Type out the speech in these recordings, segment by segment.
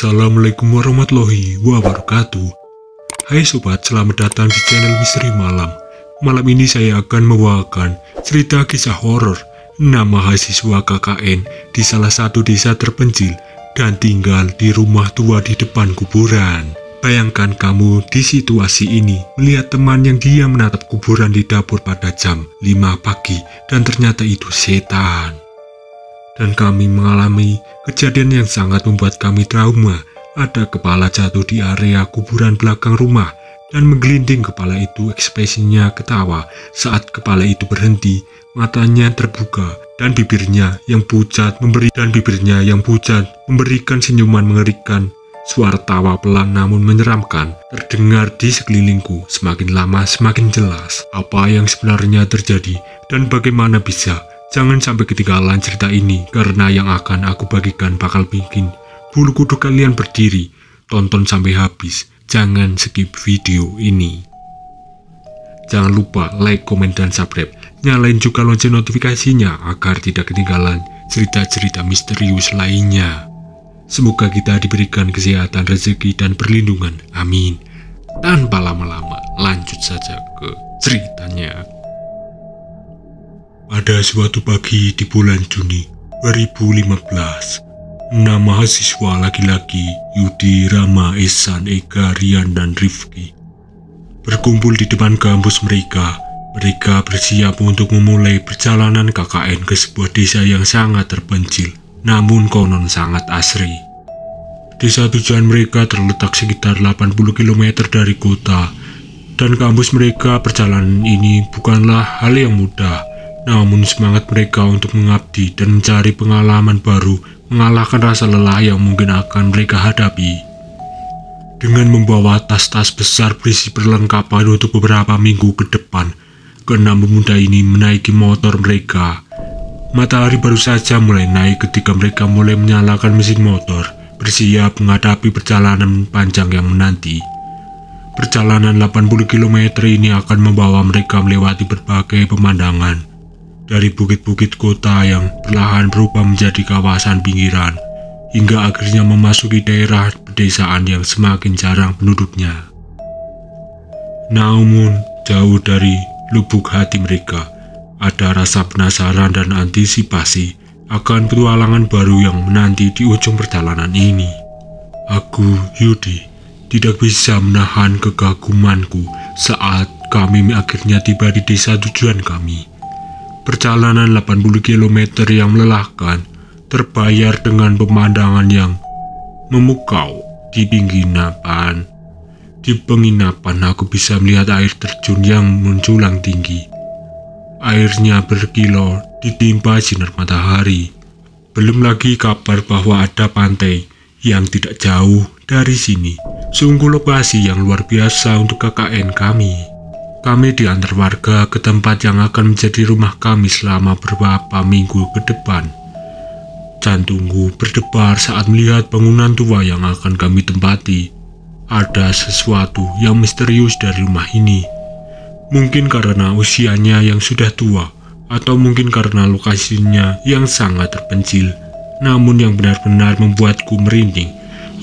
Assalamualaikum warahmatullahi wabarakatuh. Hai sobat, selamat datang di channel Misteri Malam. Malam ini saya akan membawakan cerita kisah horor 6 mahasiswa KKN di salah satu desa terpencil dan tinggal di rumah tua di depan kuburan. Bayangkan kamu di situasi ini melihat teman yang dia menatap kuburan di dapur pada jam 5 pagi dan ternyata itu setan. Dan kami mengalami kejadian yang sangat membuat kami trauma. Ada kepala jatuh di area kuburan belakang rumah dan menggelinding kepala itu, ekspresinya ketawa saat kepala itu berhenti, matanya terbuka dan bibirnya yang pucat memberikan senyuman mengerikan. Suara tawa pelan namun menyeramkan terdengar di sekelilingku. Semakin lama semakin jelas apa yang sebenarnya terjadi dan bagaimana bisa. Jangan sampai ketinggalan cerita ini, karena yang akan aku bagikan bakal bikin bulu kuduk kalian berdiri. Tonton sampai habis, jangan skip video ini. Jangan lupa like, komen, dan subscribe. Nyalain juga lonceng notifikasinya agar tidak ketinggalan cerita-cerita misterius lainnya. Semoga kita diberikan kesehatan, rezeki, dan perlindungan. Amin. Tanpa lama-lama, lanjut saja ke ceritanya. Pada suatu pagi di bulan Juni 2015, 6 mahasiswa laki-laki Yudi, Rama, Ihsan, Eka, Rian, dan Rifki berkumpul di depan kampus mereka. Mereka bersiap untuk memulai perjalanan KKN ke sebuah desa yang sangat terpencil, namun konon sangat asri. Desa tujuan mereka terletak sekitar 80 km dari kota, dan kampus mereka perjalanan ini bukanlah hal yang mudah. Namun semangat mereka untuk mengabdi dan mencari pengalaman baru mengalahkan rasa lelah yang mungkin akan mereka hadapi. Dengan membawa tas-tas besar berisi perlengkapan untuk beberapa minggu ke depan, keenam pemuda ini menaiki motor mereka. Matahari baru saja mulai naik ketika mereka mulai menyalakan mesin motor, bersiap menghadapi perjalanan panjang yang menanti. Perjalanan 80 km ini akan membawa mereka melewati berbagai pemandangan. Dari bukit-bukit kota yang perlahan berubah menjadi kawasan pinggiran, hingga akhirnya memasuki daerah pedesaan yang semakin jarang penduduknya. Namun, jauh dari lubuk hati mereka, ada rasa penasaran dan antisipasi akan petualangan baru yang menanti di ujung perjalanan ini. Aku, Yudi, tidak bisa menahan kekagumanku saat kami akhirnya tiba di desa tujuan kami. Perjalanan 80 km yang melelahkan terbayar dengan pemandangan yang memukau. Di penginapan aku bisa melihat air terjun yang menjulang tinggi. Airnya berkilau ditimpa sinar matahari. Belum lagi kabar bahwa ada pantai yang tidak jauh dari sini. Sungguh lokasi yang luar biasa untuk KKN kami. Kami diantar warga ke tempat yang akan menjadi rumah kami selama beberapa minggu ke depan. Jantungku berdebar saat melihat bangunan tua yang akan kami tempati. Ada sesuatu yang misterius dari rumah ini. Mungkin karena usianya yang sudah tua, atau mungkin karena lokasinya yang sangat terpencil. Namun yang benar-benar membuatku merinding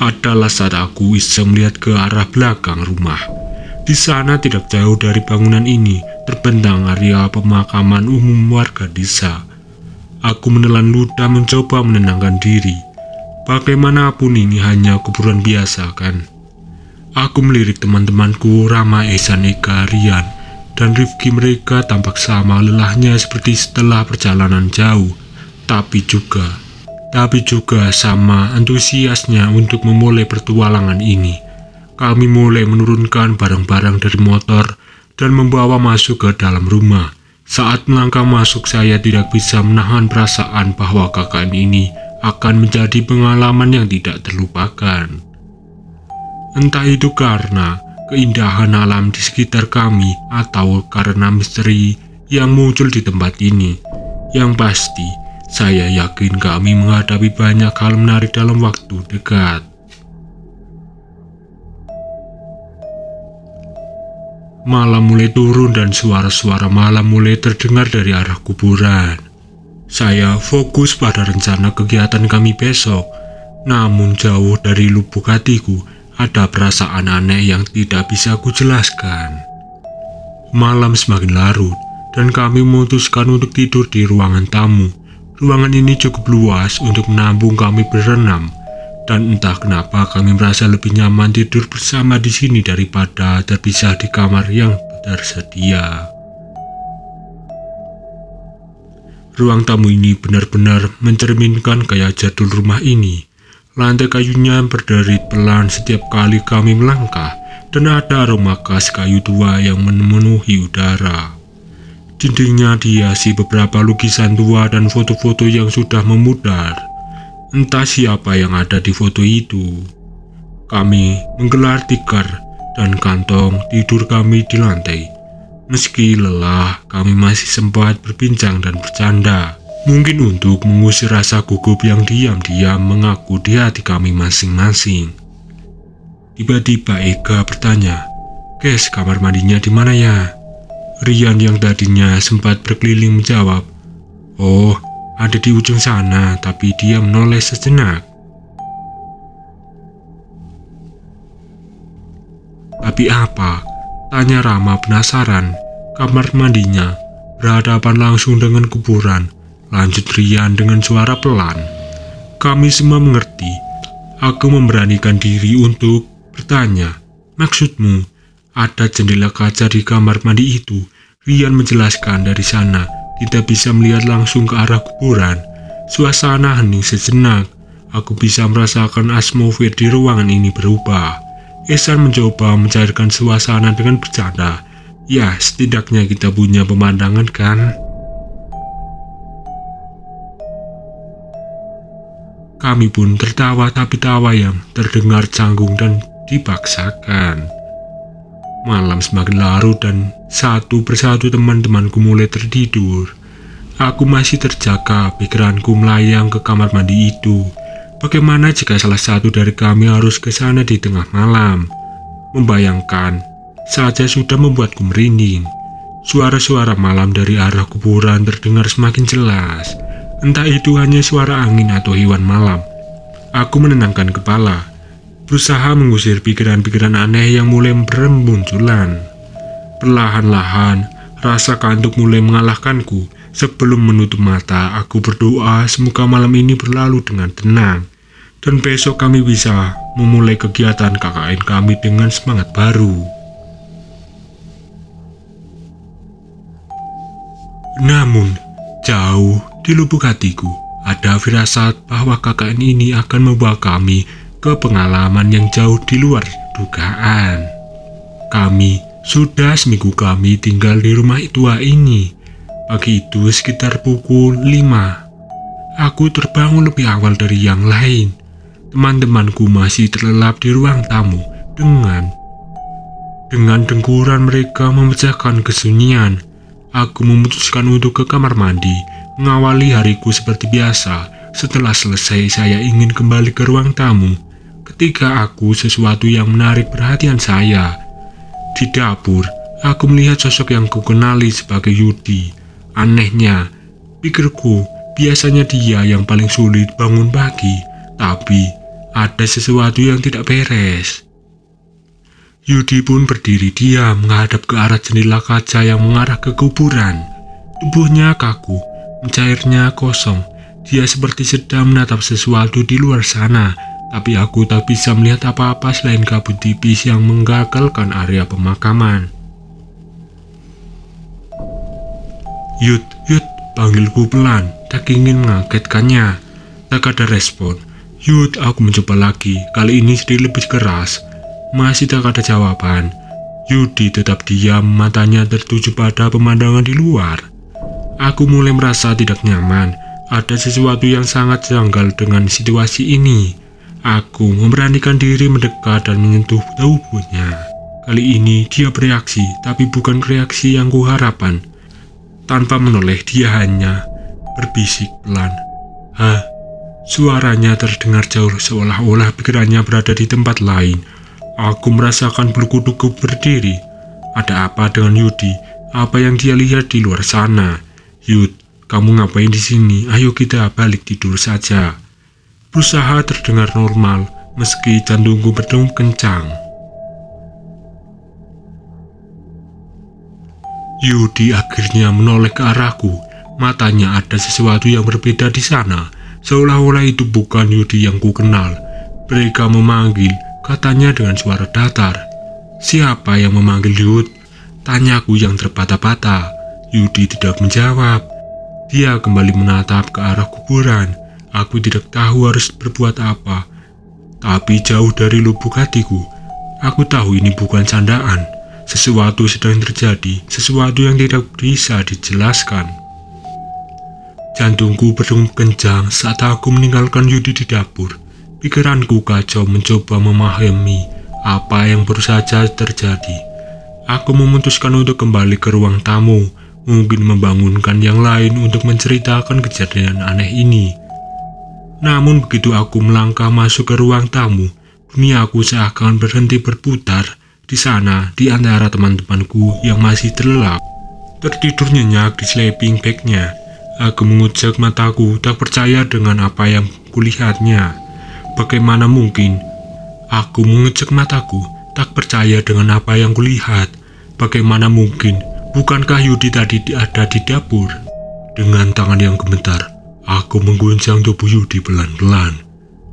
adalah saat aku iseng melihat ke arah belakang rumah. Di sana tidak jauh dari bangunan ini terbentang area pemakaman umum warga desa. Aku menelan ludah mencoba menenangkan diri. Bagaimanapun ini hanya kuburan biasa kan. Aku melirik teman-temanku Rama, Ihsan, Eka, Rian, dan Rifki. Mereka tampak sama lelahnya seperti setelah perjalanan jauh, tapi juga sama antusiasnya untuk memulai petualangan ini. Kami mulai menurunkan barang-barang dari motor dan membawa masuk ke dalam rumah. Saat melangkah masuk, saya tidak bisa menahan perasaan bahwa KKN ini akan menjadi pengalaman yang tidak terlupakan. Entah itu karena keindahan alam di sekitar kami atau karena misteri yang muncul di tempat ini. Yang pasti, saya yakin kami menghadapi banyak hal menarik dalam waktu dekat. Malam mulai turun dan suara-suara malam mulai terdengar dari arah kuburan. Saya fokus pada rencana kegiatan kami besok. Namun jauh dari lubuk hatiku, ada perasaan aneh yang tidak bisa kujelaskan. Malam semakin larut, dan kami memutuskan untuk tidur di ruangan tamu. Ruangan ini cukup luas untuk menampung kami berenam, dan entah kenapa kami merasa lebih nyaman tidur bersama di sini daripada terpisah di kamar yang tersedia. Ruang tamu ini benar-benar mencerminkan gaya jadul rumah ini. Lantai kayunya berderit pelan setiap kali kami melangkah, dan ada aroma khas kayu tua yang memenuhi udara. Dindingnya dihiasi beberapa lukisan tua dan foto-foto yang sudah memudar. Entah siapa yang ada di foto itu. Kami menggelar tikar dan kantong tidur kami di lantai. Meski lelah, kami masih sempat berbincang dan bercanda. Mungkin untuk mengusir rasa gugup yang diam-diam mengaku di hati kami masing-masing. Tiba-tiba Ega bertanya, "Guys, kamar mandinya di mana ya?" Rian yang tadinya sempat berkeliling menjawab, "Oh, ada di ujung sana," tapi dia menoleh sejenak. "Tapi apa?" tanya Rama penasaran. "Kamar mandinya berhadapan langsung dengan kuburan," lanjut Rian dengan suara pelan. Kami semua mengerti. Aku memberanikan diri untuk bertanya, "Maksudmu, ada jendela kaca di kamar mandi itu?" Rian menjelaskan dari sana tidak bisa melihat langsung ke arah kuburan. Suasana hening sejenak. Aku bisa merasakan atmosfer di ruangan ini berubah. Ehsan mencoba mencairkan suasana dengan bercanda. "Ya, setidaknya kita punya pemandangan kan?" Kami pun tertawa, tapi tawa yang terdengar canggung dan dipaksakan. Malam semakin larut dan satu persatu teman-temanku mulai tertidur. Aku masih terjaga, pikiranku melayang ke kamar mandi itu. Bagaimana jika salah satu dari kami harus ke sana di tengah malam? Membayangkan saja sudah membuatku merinding. Suara-suara malam dari arah kuburan terdengar semakin jelas. Entah itu hanya suara angin atau hewan malam. Aku menenangkan kepala, berusaha mengusir pikiran-pikiran aneh yang mulai bermunculan. Perlahan-lahan, rasa kantuk mulai mengalahkanku. Sebelum menutup mata, aku berdoa semoga malam ini berlalu dengan tenang, dan besok kami bisa memulai kegiatan KKN kami dengan semangat baru. Namun, jauh di lubuk hatiku, ada firasat bahwa KKN ini akan membawa kami ke pengalaman yang jauh di luar dugaan. Sudah seminggu kami tinggal di rumah tua ini. Pagi itu sekitar pukul 5. Aku terbangun lebih awal dari yang lain. Teman-temanku masih terlelap di ruang tamu. Dengan dengkuran mereka memecahkan kesunyian. Aku memutuskan untuk ke kamar mandi, mengawali hariku seperti biasa. Setelah selesai, saya ingin kembali ke ruang tamu. Ketika sesuatu yang menarik perhatian saya. Di dapur, aku melihat sosok yang kukenali sebagai Yudi. Anehnya, pikirku, biasanya dia yang paling sulit bangun pagi, tapi ada sesuatu yang tidak beres. Yudi pun berdiri diam menghadap ke arah jendela kaca yang mengarah ke kuburan. Tubuhnya kaku, mencairnya kosong. Dia seperti sedang menatap sesuatu di luar sana, tapi aku tak bisa melihat apa-apa selain kabut tipis yang menggagalkan area pemakaman. Yud, panggilku pelan, tak ingin mengagetkannya. Tak ada respon. Yud, aku mencoba lagi, kali ini sedikit lebih keras. Masih tak ada jawaban. Yudi tetap diam, matanya tertuju pada pemandangan di luar. Aku mulai merasa tidak nyaman. Ada sesuatu yang sangat janggal dengan situasi ini. Aku memberanikan diri mendekat dan menyentuh tubuhnya. Kali ini dia bereaksi, tapi bukan reaksi yang kuharapkan. Tanpa menoleh, dia hanya berbisik pelan. "Hah?" Suaranya terdengar jauh, seolah-olah pikirannya berada di tempat lain. Aku merasakan bulu kuduku berdiri. Ada apa dengan Yudi? Apa yang dia lihat di luar sana? "Yud, kamu ngapain di sini? Ayo kita balik tidur saja." berusaha terdengar normal meski jantungku berdegup kencang. Yudi akhirnya menoleh ke arahku. Matanya ada sesuatu yang berbeda di sana, seolah-olah itu bukan Yudi yang ku kenal. Mereka memanggil, katanya dengan suara datar. "Siapa yang memanggil, Yud?" Tanyaku yang terpatah-patah. Yudi tidak menjawab. Dia kembali menatap ke arah kuburan. Aku tidak tahu harus berbuat apa. Tapi jauh dari lubuk hatiku, aku tahu ini bukan candaan. Sesuatu sedang terjadi, sesuatu yang tidak bisa dijelaskan. Jantungku berdegup kencang saat aku meninggalkan Yudi di dapur. Pikiranku kacau mencoba memahami apa yang baru saja terjadi. Aku memutuskan untuk kembali ke ruang tamu, mungkin membangunkan yang lain untuk menceritakan kejadian aneh ini. Namun begitu aku melangkah masuk ke ruang tamu, duniaku seakan berhenti berputar. Di sana, di antara teman-temanku yang masih terlelap, tertidur nyenyak di sleeping bagnya. Aku mengucek mataku, tak percaya dengan apa yang kulihatnya. Bagaimana mungkin? Aku mengecek mataku, tak percaya dengan apa yang kulihat. Bagaimana mungkin? Bukankah Yudi tadi ada di dapur? Dengan tangan yang gemetar, aku mengguncang tubuh Yudi pelan-pelan.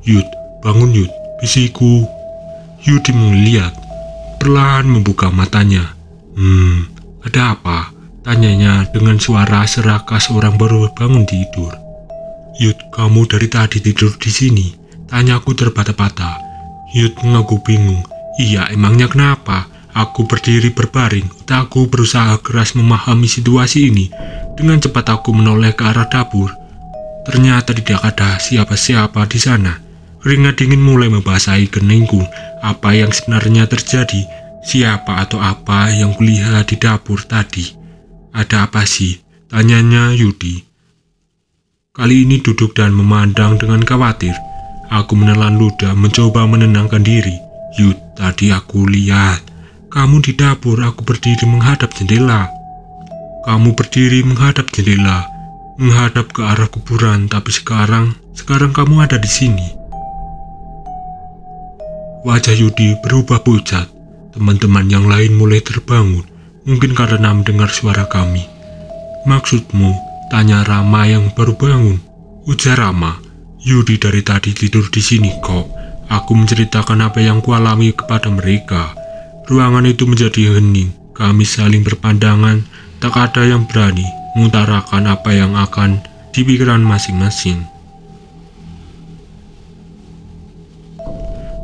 "Yud, bangun Yud," bisikku. Yudi melihat, perlahan membuka matanya. Ada apa?" tanyanya dengan suara serakas orang baru bangun tidur. "Yud, kamu dari tadi tidur di sini?" tanyaku terbata-bata. Yud mengaku bingung. "Iya, emangnya kenapa?" Aku berdiri berbaring, otakku berusaha keras memahami situasi ini. Dengan cepat aku menoleh ke arah dapur. Ternyata tidak ada siapa-siapa di sana. Keringat dingin mulai membasahi keningku. Apa yang sebenarnya terjadi? Siapa atau apa yang kulihat di dapur tadi? "Ada apa sih?" tanyanya Yudi. Kali ini duduk dan memandang dengan khawatir. Aku menelan ludah mencoba menenangkan diri. "Yud, tadi aku lihat kamu di dapur." Aku berdiri menghadap jendela. "Kamu berdiri menghadap jendela, menghadap ke arah kuburan, tapi sekarang kamu ada di sini." Wajah Yudi berubah pucat. Teman-teman yang lain mulai terbangun, mungkin karena mendengar suara kami. "Maksudmu?" tanya Rama yang baru bangun. Ujar Rama, "Yudi dari tadi tidur di sini kok." Aku menceritakan apa yang kualami kepada mereka. Ruangan itu menjadi hening. Kami saling berpandangan, tak ada yang berani mengutarakan apa yang akan di pikiran masing-masing.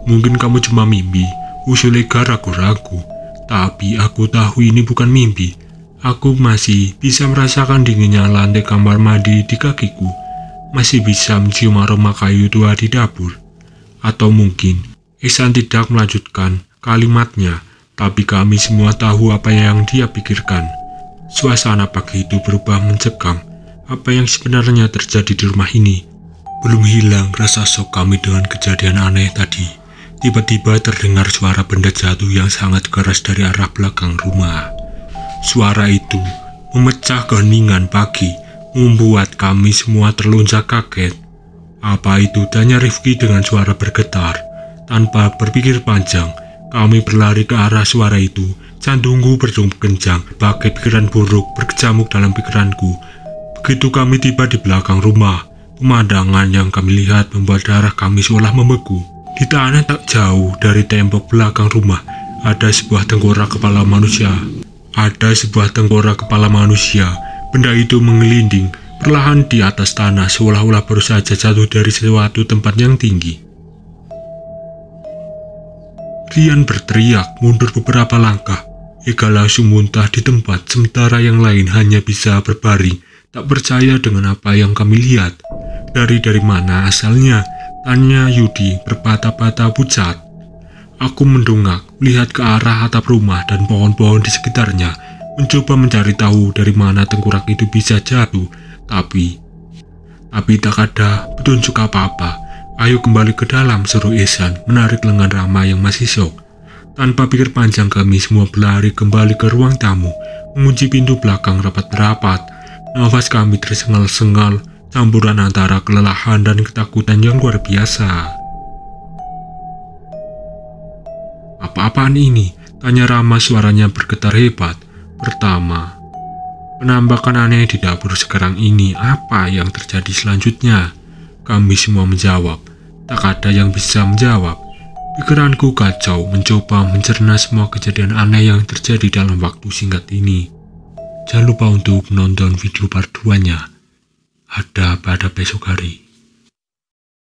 "Mungkin kamu cuma mimpi," usul Ega ragu-ragu. Tapi aku tahu ini bukan mimpi. Aku masih bisa merasakan dinginnya lantai kamar mandi di kakiku. Masih bisa mencium aroma kayu tua di dapur. Atau mungkin Ihsan tidak melanjutkan kalimatnya, tapi kami semua tahu apa yang dia pikirkan. Suasana pagi itu berubah mencekam. Apa yang sebenarnya terjadi di rumah ini? Belum hilang rasa shock kami dengan kejadian aneh tadi. Tiba-tiba terdengar suara benda jatuh yang sangat keras dari arah belakang rumah. Suara itu memecah keheningan pagi, membuat kami semua terlunjak kaget. "Apa itu?" tanya Rifki dengan suara bergetar. Tanpa berpikir panjang, kami berlari ke arah suara itu. Jantungku berdegup kencang, bagai pikiran buruk berkecamuk dalam pikiranku. Begitu kami tiba di belakang rumah, pemandangan yang kami lihat membuat darah kami seolah membeku. Di tanah tak jauh dari tembok belakang rumah, ada sebuah tengkorak kepala manusia. Benda itu menggelinding perlahan di atas tanah, seolah-olah baru saja jatuh dari suatu tempat yang tinggi. Rian berteriak mundur beberapa langkah. Ega langsung muntah di tempat, sementara yang lain hanya bisa berbaring, tak percaya dengan apa yang kami lihat. Dari mana asalnya? Tanya Yudi berpatah-patah pucat. Aku mendongak, melihat ke arah atap rumah dan pohon-pohon di sekitarnya, mencoba mencari tahu dari mana tengkorak itu bisa jatuh, tapi tak ada petunjuk apa-apa. "Ayo kembali ke dalam," seru Ihsan, menarik lengan Rama yang masih syok. Tanpa pikir panjang kami semua berlari kembali ke ruang tamu, mengunci pintu belakang rapat-rapat. Nafas kami tersengal-sengal, campuran antara kelelahan dan ketakutan yang luar biasa. "Apa-apaan ini?" tanya Rama, suaranya bergetar hebat. "Pertama, penampakan aneh di dapur sekarang ini. Apa yang terjadi selanjutnya?" Kami semua menjawab. Tak ada yang bisa menjawab. Pikiranku kacau, mencoba mencerna semua kejadian aneh yang terjadi dalam waktu singkat ini. Jangan lupa untuk menonton video part 2-nya. Ada pada besok hari.